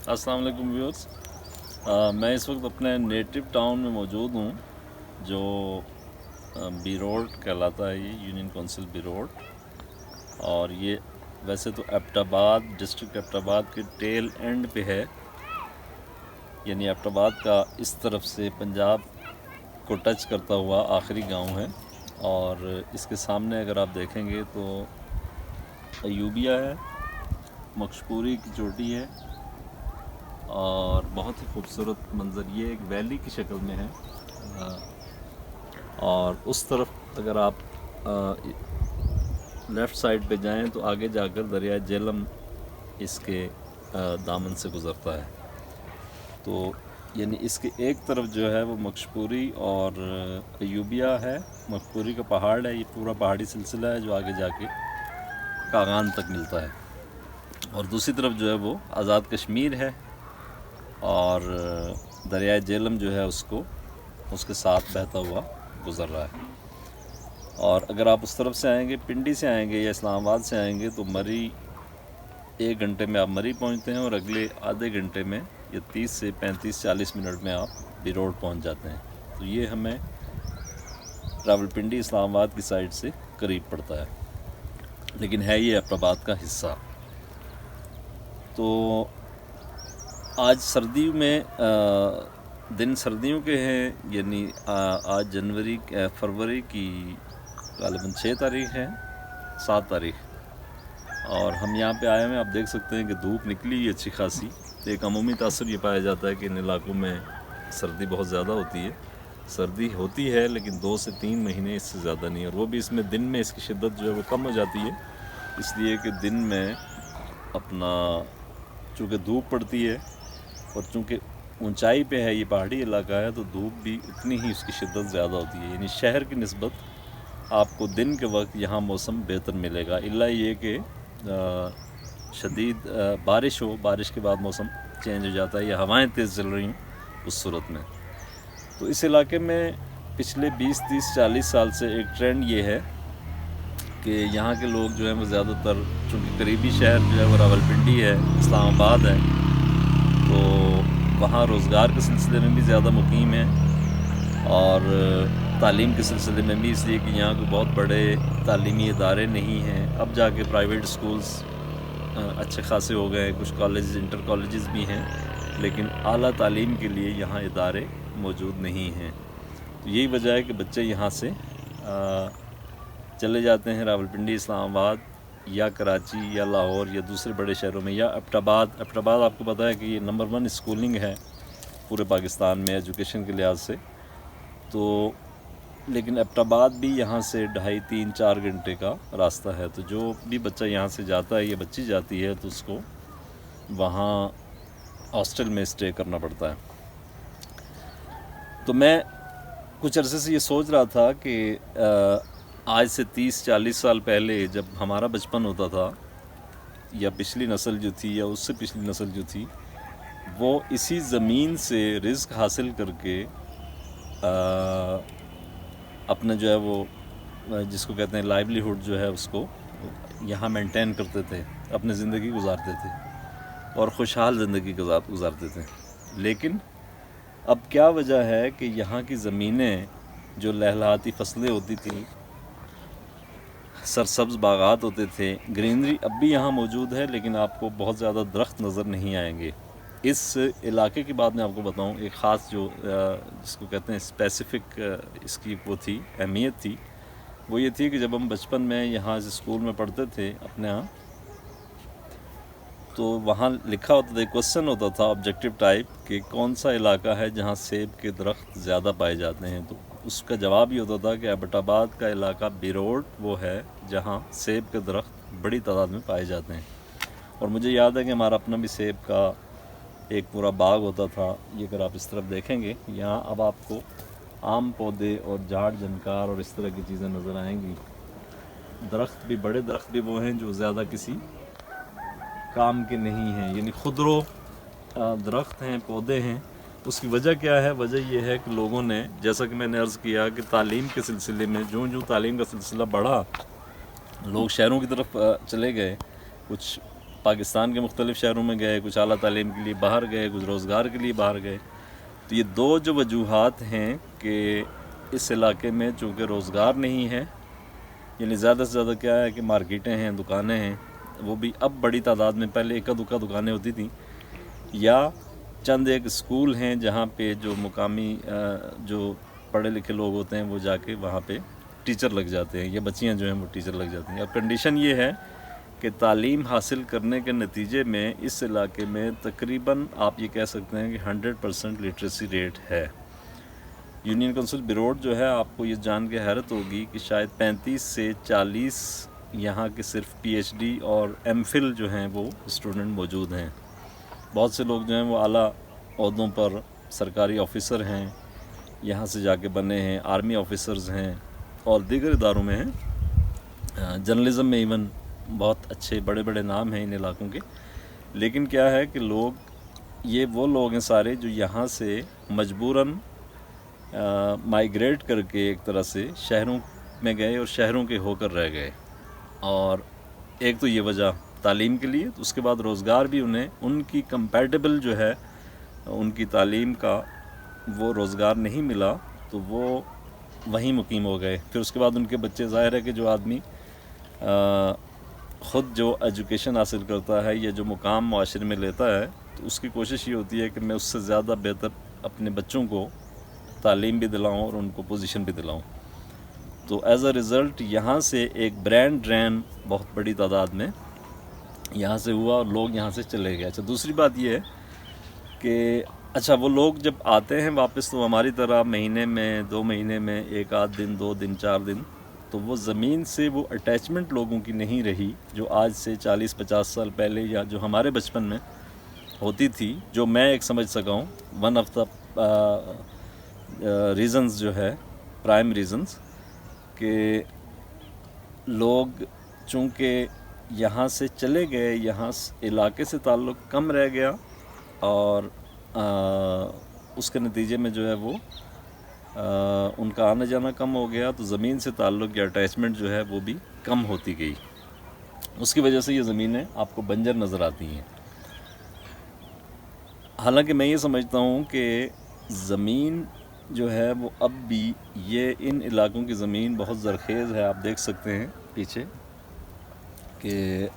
अस्सलाम वालेकुम व्यूअर्स। मैं इस वक्त अपने नेटिव टाउन में मौजूद हूँ जो बी रोड कहलाता है, ये यूनियन काउंसिल बी रोड। और ये वैसे तो एबटाबाद डिस्ट्रिक्ट एबटाबाद के टेल एंड पे है, यानी एबटाबाद का इस तरफ से पंजाब को टच करता हुआ आखिरी गांव है। और इसके सामने अगर आप देखेंगे तो अयूबिया है, मकशपूरी की चोटी है और बहुत ही खूबसूरत मंज़र, ये एक वैली की शक्ल में है। और उस तरफ अगर आप लेफ़्ट साइड पे जाएं तो आगे जाकर दरिया झेलम इसके दामन से गुज़रता है। तो यानी इसके एक तरफ जो है वो मकशपूरी और अयूबिया है। मकशपूरी का पहाड़ है, ये पूरा पहाड़ी सिलसिला है जो आगे जाके कागान तक मिलता है। और दूसरी तरफ जो है वो आज़ाद कश्मीर है और दरिया झेलम जो है उसके साथ बहता हुआ गुज़र रहा है। और अगर आप उस तरफ से आएंगे, पिंडी से आएंगे या इस्लामाबाद से आएंगे, तो मरी 1 घंटे में आप मरी पहुंचते हैं और अगले आधे घंटे में या 30 से 35-40 मिनट में आप बी रोड पहुँच जाते हैं। तो ये हमें रावलपिंडी इस्लामाबाद की साइड से करीब पड़ता है, लेकिन है ये एबटाबाद का हिस्सा। तो आज सर्दियों में दिन सर्दियों के हैं, यानी आज फरवरी की ग़ालिबन 6 तारीख़ है, 7 तारीख़, और हम यहाँ पे आए हुए हैं। आप देख सकते हैं कि धूप निकली है अच्छी खासी। तो एक अमूमी तासुर ये पाया जाता है कि इन इलाकों में सर्दी बहुत ज़्यादा होती है। सर्दी होती है लेकिन 2 से 3 महीने, इससे ज़्यादा नहीं। और वो भी इसमें दिन में इसकी शिद्दत जो है वो कम हो जाती है, इसलिए कि दिन में अपना चूँकि धूप पड़ती है और चूँकि ऊंचाई पे है, ये पहाड़ी इलाका है, तो धूप भी उतनी ही उसकी शिद्दत ज़्यादा होती है। यानी शहर की निस्बत आपको दिन के वक्त यहाँ मौसम बेहतर मिलेगा, इल्ला ये कि शदीद बारिश हो, बारिश के बाद मौसम चेंज हो जाता है या हवाएं तेज़ चल रही हैं उस सूरत में। तो इस इलाके में पिछले 20-30-40 साल से एक ट्रेंड ये है कि यहाँ के लोग जो हैं वो ज़्यादातर, चूँकि करीबी शहर जो है वो रावलपिंडी है, इस्लामाबाद है, तो वहाँ रोज़गार के सिलसिले में भी ज़्यादा मुकीम है और तालीम के सिलसिले में भी, इसलिए कि यहाँ को बहुत बड़े तालीमी इदारे नहीं हैं। अब जाके प्राइवेट स्कूल्स अच्छे खासे हो गए हैं, कुछ कॉलेज, इंटर कॉलेजेस भी हैं, लेकिन आला तालीम के लिए यहाँ इदारे मौजूद नहीं हैं। तो यही वजह है कि बच्चे यहाँ से चले जाते हैं रावलपिंडी, इस्लामाबाद या कराची या लाहौर या दूसरे बड़े शहरों में, या एबटाबाद आपको पता है कि ये नंबर 1 स्कूलिंग है पूरे पाकिस्तान में एजुकेशन के लिहाज से। तो लेकिन एबटाबाद भी यहाँ से 2.5-3-4 घंटे का रास्ता है। तो जो भी बच्चा यहाँ से जाता है या बच्ची जाती है तो उसको वहाँ हॉस्टल में स्टे करना पड़ता है। तो मैं कुछ अरसे से ये सोच रहा था कि आज से 30-40 साल पहले जब हमारा बचपन होता था, या पिछली नस्ल जो थी या उससे पिछली नस्ल जो थी, वो इसी ज़मीन से रिज़्क हासिल करके अपना जो है वो जिसको कहते हैं लाइवलीहुड जो है उसको यहाँ मेंटेन करते थे, अपनी ज़िंदगी गुजारते थे और खुशहाल ज़िंदगी गुजारते थे। लेकिन अब क्या वजह है कि यहाँ की ज़मीनें जो लहलहाती फसलें होती थी, सरसब्ज़ बागात होते थे, ग्रीनरी अब भी यहाँ मौजूद है, लेकिन आपको बहुत ज़्यादा दरख्त नज़र नहीं आएंगे। इस इलाके की बात मैं आपको बताऊँ, एक ख़ास जो जिसको कहते हैं स्पेसिफ़िक इसकी वो थी, अहमियत थी, वो ये थी कि जब हम बचपन में यहाँ स्कूल में पढ़ते थे अपने यहाँ, तो वहाँ लिखा होता था, क्वेश्चन होता था ऑब्जेक्टिव टाइप कि कौन सा इलाका है जहाँ सेब के दरख्त ज़्यादा पाए जाते हैं। तो उसका जवाब ये होता था कि एबटाबाद का इलाका बी रोड वो है जहाँ सेब के दरख्त बड़ी तादाद में पाए जाते हैं। और मुझे याद है कि हमारा अपना भी सेब का एक पूरा बाग होता था। ये अगर आप इस तरफ देखेंगे, यहाँ अब आपको आम पौधे और झाड़ जनकार और इस तरह की चीज़ें नज़र आएंगी। दरख्त भी, बड़े दरख्त भी वो हैं जो ज़्यादा किसी काम के नहीं हैं, यानी खुदरो दरख्त हैं, पौधे हैं। उसकी वजह क्या है? वजह यह है कि लोगों ने, जैसा कि मैंने अर्ज़ किया कि तालीम के सिलसिले में जो तालीम का सिलसिला बढ़ा, लोग शहरों की तरफ चले गए, कुछ پاکستان کے مختلف شہروں میں گئے، کچھ اعلیٰ تعلیم کے لیے باہر گئے، کچھ روزگار کے لیے باہر گئے۔ تو یہ دو جو وجوہات ہیں کہ اس علاقے میں چونکہ روزگار نہیں ہے، یعنی زیادہ سے زیادہ کیا ہے کہ مارکیٹیں ہیں، دکانیں ہیں، وہ بھی اب بڑی تعداد میں، پہلے اکا دکا دکانیں ہوتی تھیں، یا چند ایک اسکول ہیں جہاں پہ جو مقامی جو پڑھے لکھے لوگ ہوتے ہیں وہ جا کے وہاں پہ ٹیچر لگ جاتے ہیں، یا بچیاں جو ہیں وہ ٹیچر لگ جاتی ہیں۔ اور کنڈیشن یہ ہے کہ تعلیم حاصل کرنے کے نتیجے میں اس علاقے میں تقریباً آپ یہ کہہ سکتے ہیں کہ 100% لٹریسی ریٹ ہے۔ یونین کونسل بیروٹ جو ہے، آپ کو یہ جان کے حیرت ہوگی کہ شاید 35 سے 40 یہاں کے صرف پی ایچ ڈی اور ایم فل جو ہیں وہ اسٹوڈنٹ موجود ہیں۔ بہت سے لوگ جو ہیں وہ اعلیٰ عہدوں پر سرکاری آفیسر ہیں، یہاں سے جا کے بنے ہیں، آرمی آفیسرز ہیں اور دیگر اداروں میں ہیں، جرنلزم میں ایون بہت اچھے بڑے بڑے نام ہیں ان علاقوں کے۔ لیکن کیا ہے کہ یہ وہ لوگ ہیں سارے جو یہاں سے مجبوراً مائیگریٹ کر کے ایک طرح سے شہروں میں گئے اور شہروں کے ہو کر رہ گئے۔ اور ایک تو یہ وجہ تعلیم کے لیے، تو اس کے بعد روزگار بھی انہیں ان کی کمپیٹیبل جو ہے ان کی تعلیم کا وہ روزگار نہیں ملا، تو وہ وہیں مقیم ہو گئے۔ پھر اس کے بعد ان کے بچے، ظاہر ہے کہ جو آدمی خود جو ایجوکیشن حاصل کرتا ہے یا جو مقام معاشرے میں لیتا ہے، تو اس کی کوشش یہ ہوتی ہے کہ میں اس سے زیادہ بہتر اپنے بچوں کو تعلیم بھی دلاؤں اور ان کو پوزیشن بھی دلاؤں۔ تو ایز اے رزلٹ یہاں سے ایک برینڈ ڈرین بہت بڑی تعداد میں یہاں سے ہوا اور لوگ یہاں سے چلے گئے۔ اچھا، دوسری بات یہ ہے کہ وہ لوگ جب آتے ہیں واپس تو ہماری طرح مہینے میں 2 مہینے میں 1 آدھ دن 2 دن 4 دن، تو وہ زمین سے وہ اٹیچمنٹ لوگوں کی نہیں رہی جو آج سے 40-50 سال پہلے یا جو ہمارے بچپن میں ہوتی تھی، جو میں ایک سمجھ سکا ہوں۔ ون آف دا ریزنز جو ہے، پرائم ریزنز، کہ لوگ چونکہ یہاں سے چلے گئے، یہاں علاقے سے تعلق کم رہ گیا، اور اس کے نتیجے میں جو ہے وہ ان کا آنا جانا کم ہو گیا، تو زمین سے تعلق یا اٹیچمنٹ جو ہے وہ بھی کم ہوتی گئی۔ اس کی وجہ سے یہ زمینیں آپ کو بنجر نظر آتی ہیں۔ حالانکہ میں یہ سمجھتا ہوں کہ زمین جو ہے وہ اب بھی، یہ ان علاقوں کی زمین بہت زرخیز ہے۔ آپ دیکھ سکتے ہیں پیچھے کہ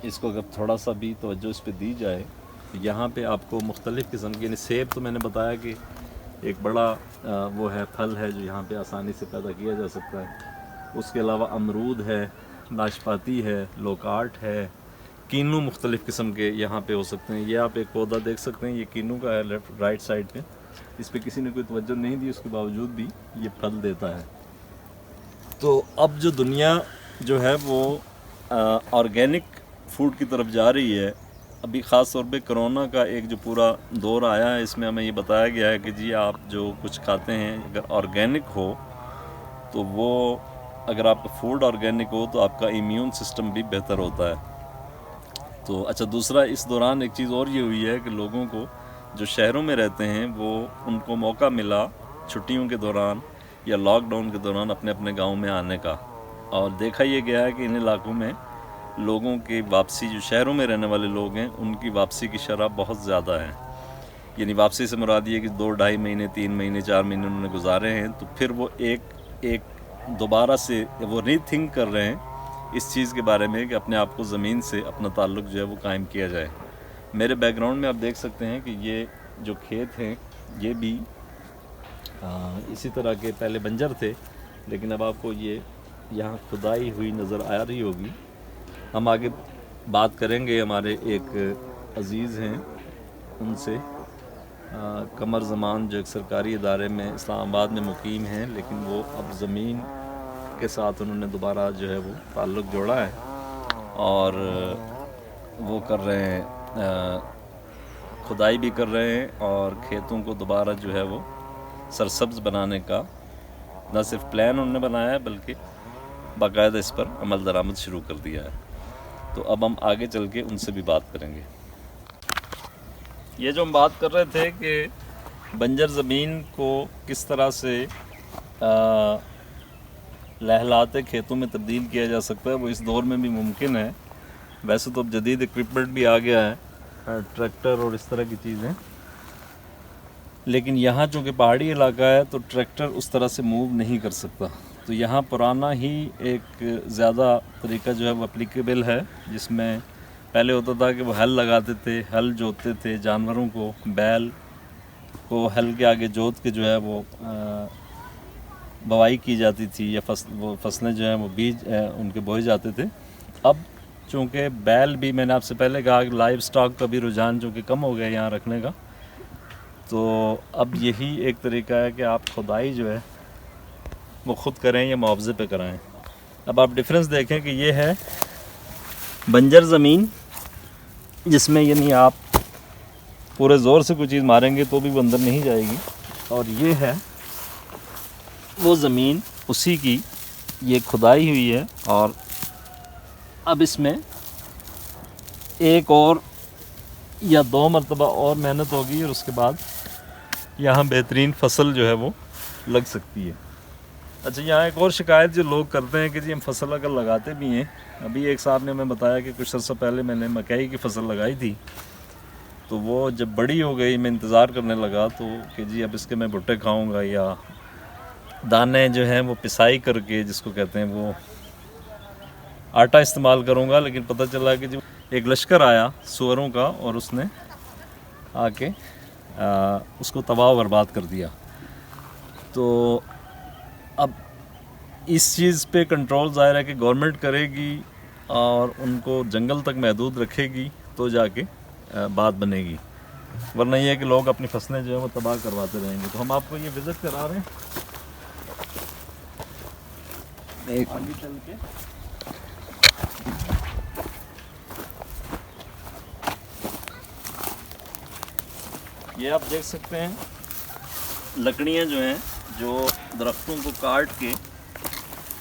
اس کو اگر تھوڑا سا بھی توجہ اس پہ دی جائے، یہاں پہ آپ کو مختلف قسم کے، یعنی سیب تو میں نے بتایا کہ ایک بڑا وہ ہے، پھل ہے جو یہاں پہ آسانی سے پیدا کیا جا سکتا ہے۔ اس کے علاوہ امرود ہے، ناشپاتی ہے، لوکارٹ ہے، کینو مختلف قسم کے یہاں پہ ہو سکتے ہیں۔ یہ آپ ایک پودا دیکھ سکتے ہیں، یہ کینو کا ہے، لیفٹ رائٹ سائڈ پہ۔ اس پہ کسی نے کوئی توجہ نہیں دی، اس کے باوجود بھی یہ پھل دیتا ہے۔ تو اب جو دنیا جو ہے وہ آرگینک فوڈ کی طرف جا رہی ہے۔ ابھی خاص طور پہ کرونا کا ایک جو پورا دور آیا ہے، اس میں ہمیں یہ بتایا گیا ہے کہ جی آپ جو کچھ کھاتے ہیں اگر آرگینک ہو تو وہ، اگر آپ کا فوڈ آرگینک ہو تو آپ کا ایمیون سسٹم بھی بہتر ہوتا ہے۔ تو دوسرا اس دوران ایک چیز اور یہ ہوئی ہے کہ لوگوں کو جو شہروں میں رہتے ہیں وہ ان کو موقع ملا چھٹیوں کے دوران یا لاک ڈاؤن کے دوران اپنے اپنے گاؤں میں آنے کا، اور دیکھا یہ گیا ہے کہ ان علاقوں میں لوگوں کی واپسی، جو شہروں میں رہنے والے لوگ ہیں ان کی واپسی کی شرح بہت زیادہ ہے۔ یعنی واپسی سے مراد یہ کہ 2-2.5 مہینے 3 مہینے 4 مہینے انہوں نے گزارے ہیں، تو پھر وہ ایک دوبارہ سے وہ ری تھنک کر رہے ہیں اس چیز کے بارے میں کہ اپنے آپ کو زمین سے اپنا تعلق جو ہے وہ قائم کیا جائے۔ میرے بیک گراؤنڈ میں آپ دیکھ سکتے ہیں کہ یہ جو کھیت ہیں یہ بھی اسی طرح کے پہلے بنجر تھے، لیکن اب آپ کو یہ یہاں کھدائی ہوئی نظر آ رہی ہوگی۔ ہم آگے بات کریں گے، ہمارے ایک عزیز ہیں ان سے، قمر زمان، جو ایک سرکاری ادارے میں اسلام آباد میں مقیم ہیں، لیکن وہ اب زمین کے ساتھ انہوں نے دوبارہ جو ہے وہ تعلق جوڑا ہے، اور وہ کر رہے ہیں، کھدائی بھی کر رہے ہیں، اور کھیتوں کو دوبارہ جو ہے وہ سرسبز بنانے کا نہ صرف پلان انہوں نے بنایا ہے بلکہ باقاعدہ اس پر عمل درآمد شروع کر دیا ہے۔ تو اب ہم آگے چل کے ان سے بھی بات کریں گے۔ یہ جو ہم بات کر رہے تھے کہ بنجر زمین کو کس طرح سے لہلاتے کھیتوں میں تبدیل کیا جا سکتا ہے، وہ اس دور میں بھی ممکن ہے۔ वैसे तो अब जदीद इक्विपमेंट भी आ गया है, ट्रैक्टर और इस तरह की चीज़ें, लेकिन यहाँ चूँकि पहाड़ी इलाका है तो ट्रैक्टर उस तरह से मूव नहीं कर सकता। तो यहाँ पुराना ही एक ज़्यादा तरीका जो है वो एप्लीकेबल है, जिसमें पहले होता था कि वो हल लगाते थे, हल जोतते थे, जानवरों को, बैल को हल के आगे जोत के जो है वो बवाई की जाती थी, या फसलें जो हैं वो बीज उनके बोए जाते थे। अब चूँकि बैल भी, मैंने आपसे पहले कहा कि लाइव स्टॉक का भी रुझान चूँकि कम हो गया यहाँ रखने का, तो अब यही एक तरीका है कि आप खुदाई जो है वो ख़ुद करें या मुआवजे पे कराएं। अब आप डिफरेंस देखें कि ये है बंजर ज़मीन, जिसमें यानी आप पूरे ज़ोर से कोई चीज़ मारेंगे तो भी वो अंदर नहीं जाएगी, और ये है वो ज़मीन उसी की, ये खुदाई हुई है, और अब इसमें एक और या 2 मरतबा और मेहनत होगी और उसके बाद यहाँ बेहतरीन फसल जो है वो लग सकती है। अच्छा, यहाँ एक और शिकायत जो लोग करते हैं कि जी हम फसल अगर लगाते भी हैं, अभी एक साहब ने हमें बताया कि कुछ अर्सा पहले मैंने मकई की फसल लगाई थी, तो वो जब बड़ी हो गई मैं इंतज़ार करने लगा तो कि जी अब इसके मैं भुट्टे खाऊंगा या दाने जो हैं वो पिसाई करके, जिसको कहते हैं वो आटा इस्तेमाल करूंगा, लेकिन पता चला कि जो एक लश्कर आया सुअरों का और उसने आके उसको तबाह बर्बाद कर दिया। तो अब इस चीज़ पे कंट्रोल ज़ाहिर है कि गवर्नमेंट करेगी और उनको जंगल तक महदूद रखेगी तो जाके बात बनेगी, वरना ये है कि लोग अपनी फसलें जो है वो तबाह करवाते रहेंगे। तो हम आपको ये विज़िट करा रहे हैं, एक आगे चल के ये आप देख सकते हैं लकड़ियाँ जो हैं, जो दरख्तों को काट के,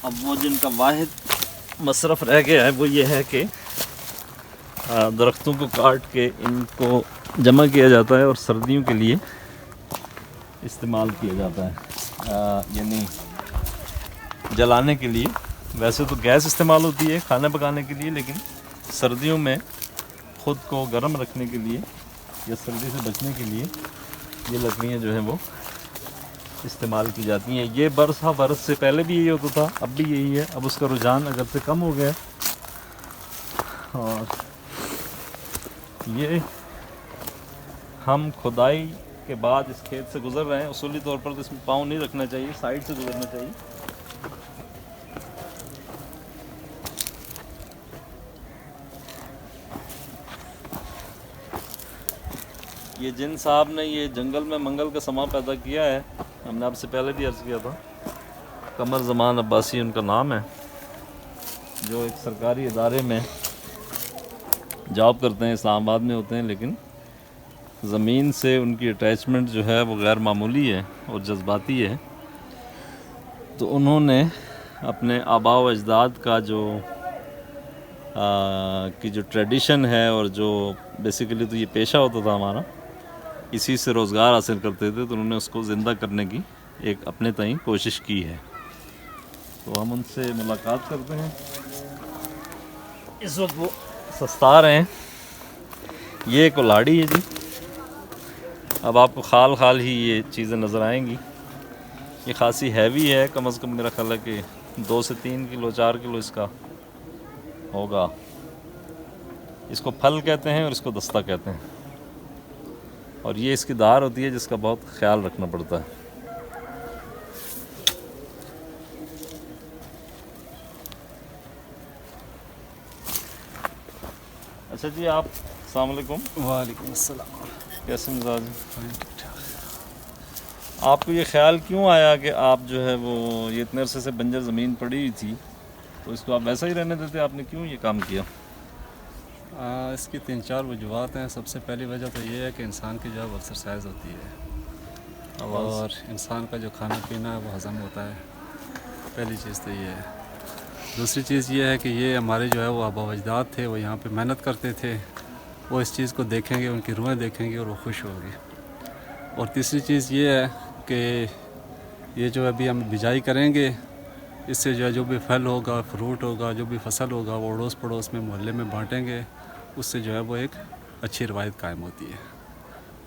अब वो जिनका वाहिद मसरफ़ रह गया है वो ये है कि दरख्तों को काट के इनको जमा किया जाता है और सर्दियों के लिए इस्तेमाल किया जाता है, यानी जलाने के लिए। वैसे तो गैस इस्तेमाल होती है खाना पकाने के लिए, लेकिन सर्दियों में ख़ुद को गर्म रखने के लिए या सर्दी से बचने के लिए ये लकड़ियाँ जो हैं वो इस्तेमाल की जाती हैं। ये बरस से पहले भी यही होता था, अब भी यही है। अब उसका रुझान अगर से कम हो गया, और ये हम खुदाई के बाद इस खेत से गुज़र रहे हैं। उसूली तौर पर तो इसमें पाँव नहीं रखना चाहिए, साइड से गुज़रना चाहिए। ये जिन साहब ने ये जंगल में मंगल का समा पैदा किया है, हमने आपसे पहले भी अर्ज़ किया था, कमर ज़मान अब्बासी उनका नाम है, जो एक सरकारी इदारे में जॉब करते हैं, इस्लामाबाद में होते हैं, लेकिन ज़मीन से उनकी अटैचमेंट जो है वो गैर मामूली है और जज्बाती है। तो उन्होंने अपने आबा व अजदाद का जो ट्रेडिशन है और जो बेसिकली तो ये पेशा होता था हमारा, इसी से रोज़गार हासिल करते थे, तो उन्होंने उसको ज़िंदा करने की एक अपने ताईं कोशिश की है। तो हम उनसे मुलाकात करते हैं। इस वक्त वो सस्ता रहे हैं। ये कुल्हाड़ी है जी, अब आपको खाल खाल ही ये चीज़ें नज़र आएंगी। ये खासी हैवी है, कम से कम मेरा ख्याल है कि 2 से 3 किलो 4 किलो इसका होगा। इसको फल कहते हैं और इसको दस्ता कहते हैं, और ये इसकी धार होती है जिसका बहुत ख्याल रखना पड़ता है। अच्छा जी, आप अस्सलाम वालेकुम। वालेकुम अस्सलाम। कैसे मिजाज हैं? आपको ये ख्याल क्यों आया कि आप जो है वो ये इतने अरसे से बंजर ज़मीन पड़ी हुई थी, तो इसको आप वैसा ही रहने देते? आपने क्यों ये काम किया? इसकी 3-4 वजूहत हैं। सबसे पहली वजह तो ये है कि इंसान की जो है वो एक्सरसाइज होती है और इंसान का जो खाना पीना है वो हज़म होता है। पहली चीज़ तो ये है। दूसरी चीज़ ये है कि ये हमारे जो है वो आबा अजदाद थे, वो यहाँ पे मेहनत करते थे, वो इस चीज़ को देखेंगे, उनकी रूहें देखेंगी और वो खुश होगी। और तीसरी चीज़ ये है कि ये जो अभी हम बिजाई करेंगे اس سے جو ہے جو بھی پھل ہوگا، فروٹ ہوگا، جو بھی فصل ہوگا وہ اڑوس پڑوس میں محلے میں بانٹیں گے، اس سے جو ہے وہ ایک اچھی روایت قائم ہوتی ہے.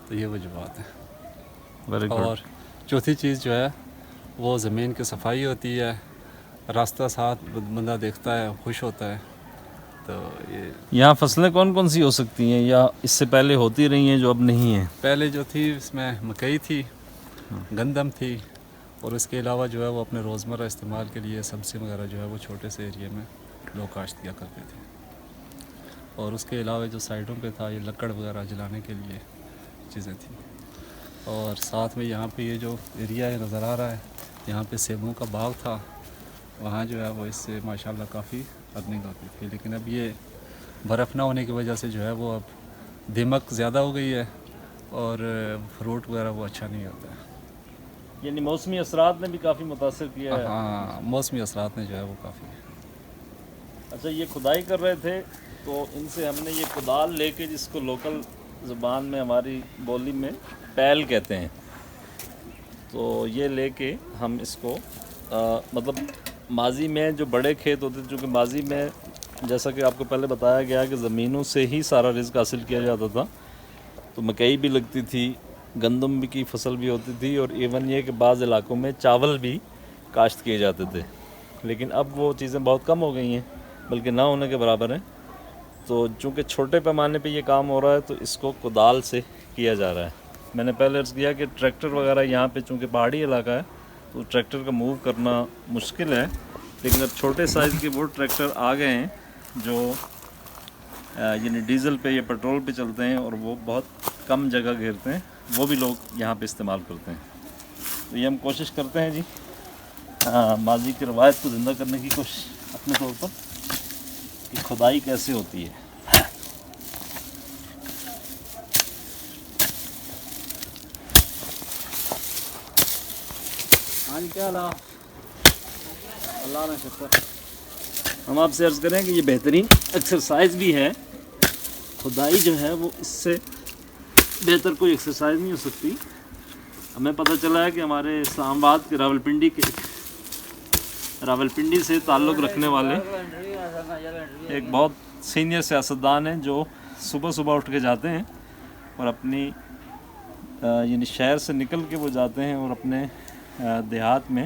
تو یہ وجوہات ہیں. Very good. اور چوتھی چیز جو ہے وہ زمین کی صفائی ہوتی ہے. راستہ ساتھ بندہ دیکھتا ہے، خوش ہوتا ہے. تو یہ یہاں فصلیں کون کون سی ہو سکتی ہیں یا اس سے پہلے ہوتی رہی ہیں جو اب نہیں ہیں؟ پہلے جو تھی اس میں مکئی تھی، گندم تھی، اور اس کے علاوہ جو ہے وہ اپنے روزمرہ استعمال کے لیے سبزی وغیرہ جو ہے وہ چھوٹے سے ایریے میں لوگ کاشت کیا کرتے تھے. اور اس کے علاوہ جو سائڈوں پہ تھا یہ لکڑ وغیرہ جلانے کے لیے چیزیں تھیں. اور ساتھ میں یہاں پہ یہ جو ایریا ہے نظر آ رہا ہے، یہاں پہ سیبوں کا باغ تھا. وہاں جو ہے وہ اس سے ماشاءاللہ کافی ارننگ ہوتی تھی. لیکن اب یہ برف نہ ہونے کی وجہ سے جو ہے وہ اب دیمک زیادہ ہو گئی ہے اور فروٹ وغیرہ وہ اچھا نہیں ہوتا ہے. یعنی موسمی اثرات نے بھی کافی متاثر کیا ہے. ہاں، موسمی اثرات نے جو ہے وہ کافی. اچھا، یہ کھدائی کر رہے تھے تو ان سے ہم نے یہ کدال لے کے، جس کو لوکل زبان میں ہماری بولی میں پیل کہتے ہیں، تو یہ لے کے ہم اس کو مطلب ماضی میں جو بڑے کھیت ہوتے تھے، چونکہ ماضی میں جیسا کہ آپ کو پہلے بتایا گیا کہ زمینوں سے ہی سارا رزق حاصل کیا جاتا تھا، تو مکئی بھی لگتی تھی، گندم بھی کی فصل بھی ہوتی تھی، اور ایون یہ کہ بعض علاقوں میں چاول بھی کاشت کیے جاتے تھے. لیکن اب وہ چیزیں بہت کم ہو گئی ہیں، بلکہ نہ ہونے کے برابر ہیں. تو چونکہ چھوٹے پیمانے پہ یہ کام ہو رہا ہے تو اس کو کدال سے کیا جا رہا ہے. میں نے پہلے عرض کیا کہ ٹریکٹر وغیرہ یہاں پہ چونکہ پہاڑی علاقہ ہے تو ٹریکٹر کا موو کرنا مشکل ہے. لیکن اب چھوٹے سائز کے وہ ٹریکٹر آ گئے ہیں جو یعنی ڈیزل پہ یا پیٹرول پہ چلتے ہیں اور وہ بہت کم جگہ گھیرتے ہیں، وہ بھی لوگ یہاں پہ استعمال کرتے ہیں. تو یہ ہم کوشش کرتے ہیں جی ماضی کی روایت کو زندہ کرنے کی کوشش اپنے طور پر، کہ کھدائی کیسے ہوتی ہے. ہم آپ سے عرض کریں کہ یہ بہترین ایکسرسائز بھی ہے. کھدائی جو ہے وہ اس سے بہتر کوئی ایکسرسائز نہیں ہو سکتی. ہمیں پتہ چلا ہے کہ ہمارے اسلام آباد کے راولپنڈی سے تعلق رکھنے والے ایک بہت سینئر سیاستدان ہیں جو صبح صبح اٹھ کے جاتے ہیں اور اپنی یعنی شہر سے نکل کے وہ جاتے ہیں اور اپنے دیہات میں،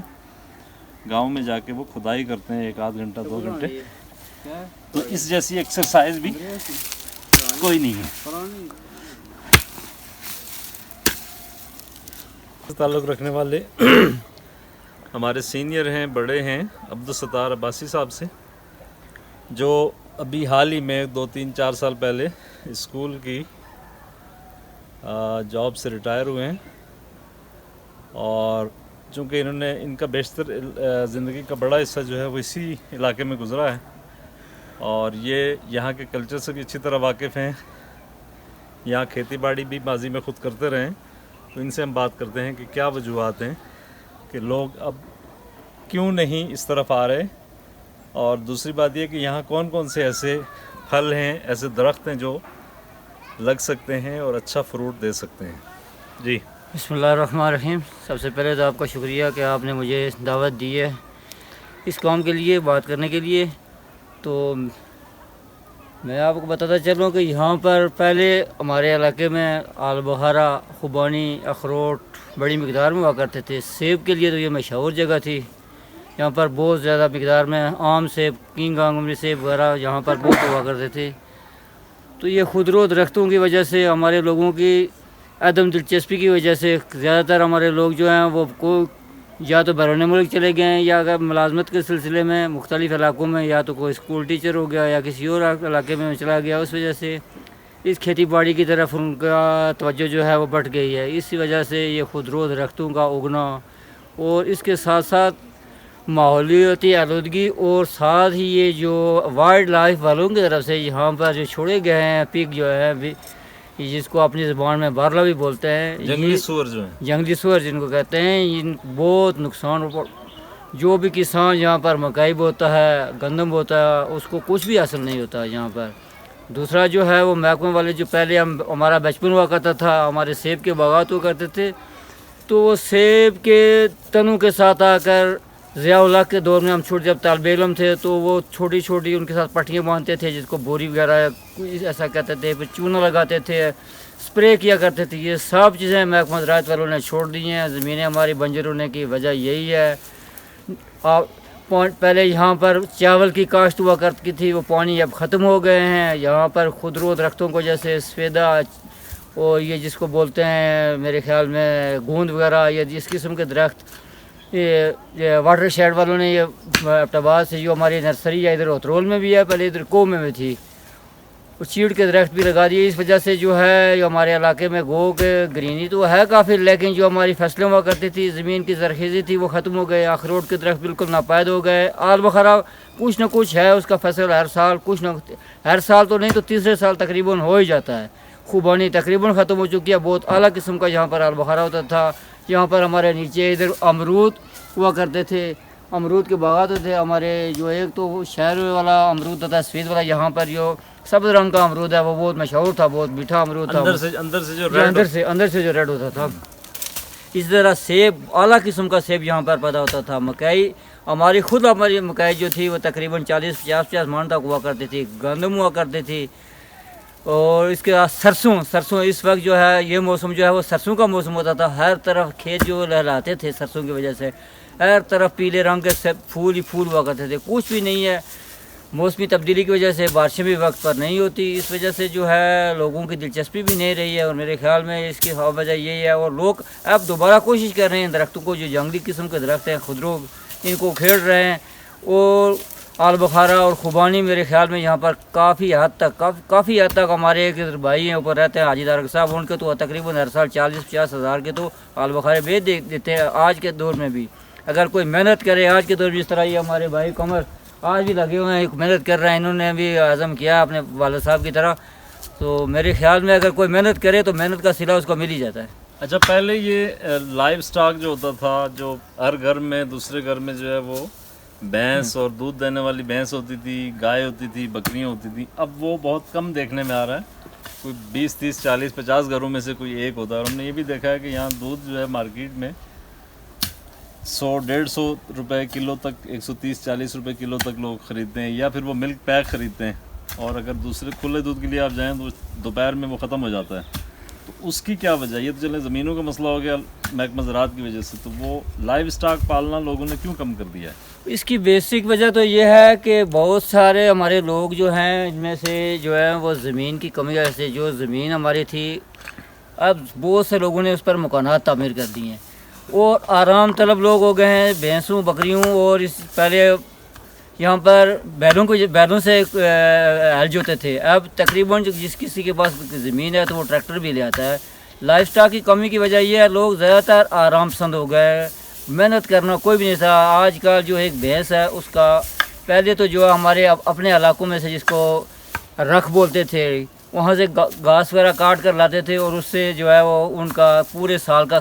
گاؤں میں جا کے وہ کھدائی کرتے ہیں 1 آدھ گھنٹہ 2 گھنٹے. تو اس جیسی ایکسرسائز بھی کوئی نہیں ہے. تعلق رکھنے والے ہمارے سینئر ہیں، بڑے ہیں، عبدالستار عباسی صاحب سے، جو ابھی حال ہی میں 2-3-4 سال پہلے اسکول کی جاب سے ریٹائر ہوئے ہیں. اور چونکہ انہوں نے ان کا بیشتر زندگی کا بڑا حصہ جو ہے وہ اسی علاقے میں گزرا ہے اور یہ یہاں کے کلچر سے بھی اچھی طرح واقف ہیں. یہاں کھیتی باڑی بھی ماضی میں خود کرتے رہے ہیں. تو ان سے ہم بات کرتے ہیں کہ کیا وجوہات ہیں کہ لوگ اب کیوں نہیں اس طرف آ رہے، اور دوسری بات یہ کہ یہاں کون کون سے ایسے پھل ہیں، ایسے درخت ہیں جو لگ سکتے ہیں اور اچھا فروٹ دے سکتے ہیں. جی بسم اللہ الرحمن الرحیم. سب سے پہلے تو آپ کا شکریہ کہ آپ نے مجھے دعوت دی ہے اس کام کے لیے بات کرنے کے لیے. تو میں آپ کو بتاتا چلوں کہ یہاں پر پہلے ہمارے علاقے میں آل بہارا، خوبانی، اخروٹ بڑی مقدار میں ہوا کرتے تھے. سیب کے لیے تو یہ مشہور جگہ تھی. یہاں پر بہت زیادہ مقدار میں آم سیب، کنگ آنگمری سیب وغیرہ یہاں پر بہت ہوا کرتے تھے. تو یہ خودرو درختوں کی وجہ سے ہمارے لوگوں کی عدم دلچسپی کی وجہ سے زیادہ تر ہمارے لوگ جو ہیں وہ یا تو بیرون ملک چلے گئے ہیں، یا اگر ملازمت کے سلسلے میں مختلف علاقوں میں، یا تو کوئی اسکول ٹیچر ہو گیا یا کسی اور علاقے میں چلا گیا. اس وجہ سے اس کھیتی باڑی کی طرف ان کا توجہ جو ہے وہ بڑھ گئی ہے. اسی وجہ سے یہ خودرو درختوں کا اگنا اور اس کے ساتھ ساتھ ماحولیاتی آلودگی، اور ساتھ ہی یہ جو وائلڈ لائف والوں کی طرف سے یہاں پر جو چھوڑے گئے ہیں پگ جو ہے، جس کو اپنی زبان میں بارلا بھی بولتے ہیں، جنگلی سور جو ہیں، جنگلی سور جن کو کہتے ہیں، ان بہت نقصان. جو بھی کسان یہاں پر مکئی بوتا ہے، گندم بوتا ہے، اس کو کچھ بھی حاصل نہیں ہوتا یہاں پر. دوسرا جو ہے وہ محکمے والے جو پہلے ہمارا بچپن ہوا کرتا تھا، ہمارے سیب کے باغات ہوا کرتے تھے، تو وہ سیب کے تنوں کے ساتھ آ کر ज़िया-उल-हक के दौर में हम छोटे जब तालिब इल्म थे तो वो छोटी छोटी उनके साथ पट्टियाँ बांधते थे जिसको बोरी वगैरह कुछ ऐसा कहते थे, फिर चूना लगाते थे, स्प्रे किया करते थे। ये सब चीज़ें महकमा ज़राअत वालों ने छोड़ दी हैं। ज़मीनें हमारी बंजर होने की वजह यही है। पहले यहाँ पर चावल की काश्त हुआ करती थी, वो पानी अब ख़त्म हो गए हैं। यहाँ पर खुदरो दरख्तों को जैसे सफ़ेदा और ये जिसको बोलते हैं मेरे ख्याल में गूंद वगैरह, ये इस किस्म के दरख्त ये वाटर शेड वालों ने ये अब्टाबाद से जो हमारी नर्सरी है इधर होतरोल में भी है, पहले इधर कोह में थी, वो चीड़ के दरख्त भी लगा दिए। इस वजह से जो है जो हमारे इलाके में गो के ग्रीनरी तो है काफ़ी, लेकिन जो हमारी फसलें हुआ करती थी, ज़मीन की ज़रख़ीज़ी थी वो ख़त्म हो गए। अखरोट के दरख्त बिल्कुल नापायद हो गए। आल बखरा कुछ ना कुछ है उसका फसल हर साल, कुछ ना हर साल तो नहीं तो तीसरे साल तकरीबन हो ही जाता है। खुबानी तकरीबन ख़त्म हो चुकी है। बहुत आला किस्म का यहाँ पर आल बखरा होता था। यहाँ पर हमारे नीचे इधर अमरूद हुआ करते थे, अमरूद के बागात होते हमारे। जो एक तो शहर वाला अमरूद था सफ़ेद वाला, यहाँ पर जो सब्ज़ रंग का अमरूद है वो बहुत मशहूर था, बहुत मीठा अमरूद था। अंदर से जो रेड होता था। इस तरह सेब, आला किस्म का सेब यहाँ पर पैदा होता था। मकई हमारी मकई जो थी वो तकरीबन 40-50 मन तक हुआ करती थी। गंदम हुआ करती थी। और इसके बाद सरसों इस वक्त जो है ये मौसम जो है वो सरसों का मौसम होता था। हर तरफ खेत जो लहलाते थे सरसों की वजह से, हर तरफ पीले रंग के फूल ही फूल हुआ करते थे। कुछ भी नहीं है, मौसमी तब्दीली की वजह से बारिशें भी वक्त पर नहीं होती। इस वजह से जो है लोगों की दिलचस्पी भी नहीं रही है। और मेरे ख्याल में इसकी वजह यही है। और लोग अब दोबारा कोशिश कर रहे हैं दरख्तों को, जो जंगली किस्म के दरख्त हैं खुदरो, इनको खेड़ रहे हैं। और आल बखारा और खुबानी मेरे ख्याल में यहाँ पर काफ़ी हद तक हमारे एक भाई हैं ऊपर रहते हैं हाजी दारक साहब, उनके तो तकरीबन हर साल 40-50 हज़ार के तो आल बखारे बेच देते हैं। आज के दौर में भी अगर कोई मेहनत करे, आज के दौर में इस तरह ये हमारे भाई कमर आज भी लगे हुए हैं, मेहनत कर रहे हैं। इन्होंने भी आज़म किया अपने वालिद साहब की तरह। तो मेरे ख्याल में अगर कोई मेहनत करे तो मेहनत का सिला उसको मिल ही जाता है। अच्छा, पहले ये लाइव स्टॉक जो होता था, जो हर घर में दूसरे घर में जो है वो भैंस और दूध देने वाली भैंस होती थी, गाय होती थी, बकरियां होती थी। अब वो बहुत कम देखने में आ रहा है। कोई 20, 30, 40, 50 घरों में से कोई एक होता है। और हमने ये भी देखा है कि यहाँ दूध जो है मार्केट में 100-150 रुपए किलो तक, 130-40 रुपए किलो तक लोग ख़रीदते हैं, या फिर वो मिल्क पैक ख़रीदते हैं। और अगर दूसरे खुले दूध के लिए आप जाएँ तो दोपहर में वो ख़त्म हो जाता है। तो उसकी क्या वजह? ये तो चले ज़मीनों का मसला हो गया महकमा ज़राअत की वजह से, तो वो लाइव स्टॉक पालना लोगों ने क्यों कम कर दिया है? इसकी बेसिक वजह तो ये है कि बहुत सारे हमारे लोग जो हैं इनमें से जो है वो ज़मीन की कमी वजह से, जो ज़मीन हमारी थी अब बहुत से लोगों ने उस पर मकानात तामीर कर दिए हैं और आराम तलब लोग हो गए हैं। भैंसों बकरियों और इस पहले यहाँ पर बैलों से हल जोते थे। अब तकरीबन जिस किसी के पास ज़मीन है तो वो ट्रैक्टर भी ले आता है। लाइफ स्टॉक की कमी की वजह यह है लोग ज़्यादातर आराम पसंद हो गए, मेहनत करना कोई भी नहीं था। आजकल जो एक भैंस है उसका पहले तो जो हमारे अपने इलाकों में से जिसको रख बोलते थे वहाँ से घास वगैरह काट कर लाते थे और उससे जो है वो उनका पूरे साल का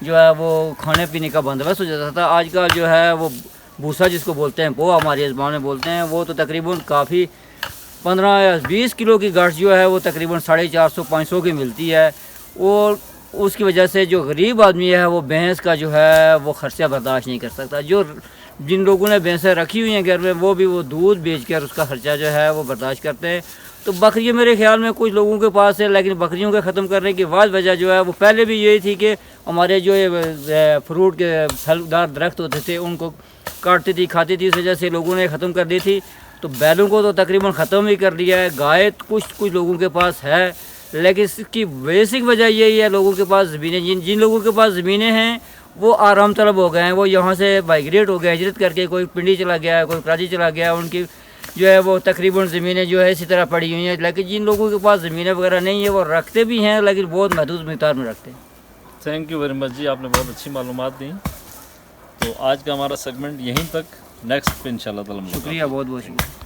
जो है वो खाने पीने का बंदोबस्त हो जाता था। आजकल जो है वो भूसा जिसको बोलते हैं, वो हमारी ज़बान में बोलते हैं, वो तो तकरीबन काफ़ी 15 या 20 किलो की गांठ जो है वो तकरीबन 450-500 की मिलती है। और उसकी वजह से जो गरीब आदमी है वो भैंस का जो है वो खर्चा बर्दाश्त नहीं कर सकता। जो जिन लोगों ने भैंसें रखी हुई हैं घर में वो भी वो दूध बेच कर उसका खर्चा जो है वो बर्दाश्त करते हैं। तो बकरियाँ मेरे ख्याल में कुछ लोगों के पास है, लेकिन बकरियों के ख़त्म करने की वजह जो है वो पहले भी यही थी कि हमारे जो फ्रूट के फलदार दरख्त होते थे उनको काटती थी, खाती थी, इस वजह से लोगों ने ख़त्म कर दी थी। तो बैलों को तो तकरीबन ख़त्म ही कर दिया है। गाय कुछ लोगों के पास है, लेकिन इसकी बेसिक वजह यही है लोगों के पास ज़मीनें, जिन लोगों के पास ज़मीनें हैं वो आराम तलब हो गए हैं। वो यहाँ से माइग्रेट हो गए, हिजरत करके, कोई पिंडी चला गया है, कोई कराची चला गया है, उनकी जो है वो तकरीबन ज़मीनें जो है इसी तरह पड़ी हुई हैं। लेकिन जिन लोगों के पास ज़मीनें वगैरह नहीं है वो रखते भी हैं, लेकिन बहुत महदूद मिक़दार में रखते हैं। थैंक यू वेरी मच जी, आपने बहुत अच्छी मालूमात दी। तो आज का हमारा सेगमेंट यहीं तक, नेक्स्ट पे इंशाल्लाह ताला। शुक्रिया, बहुत बहुत शुक्रिया।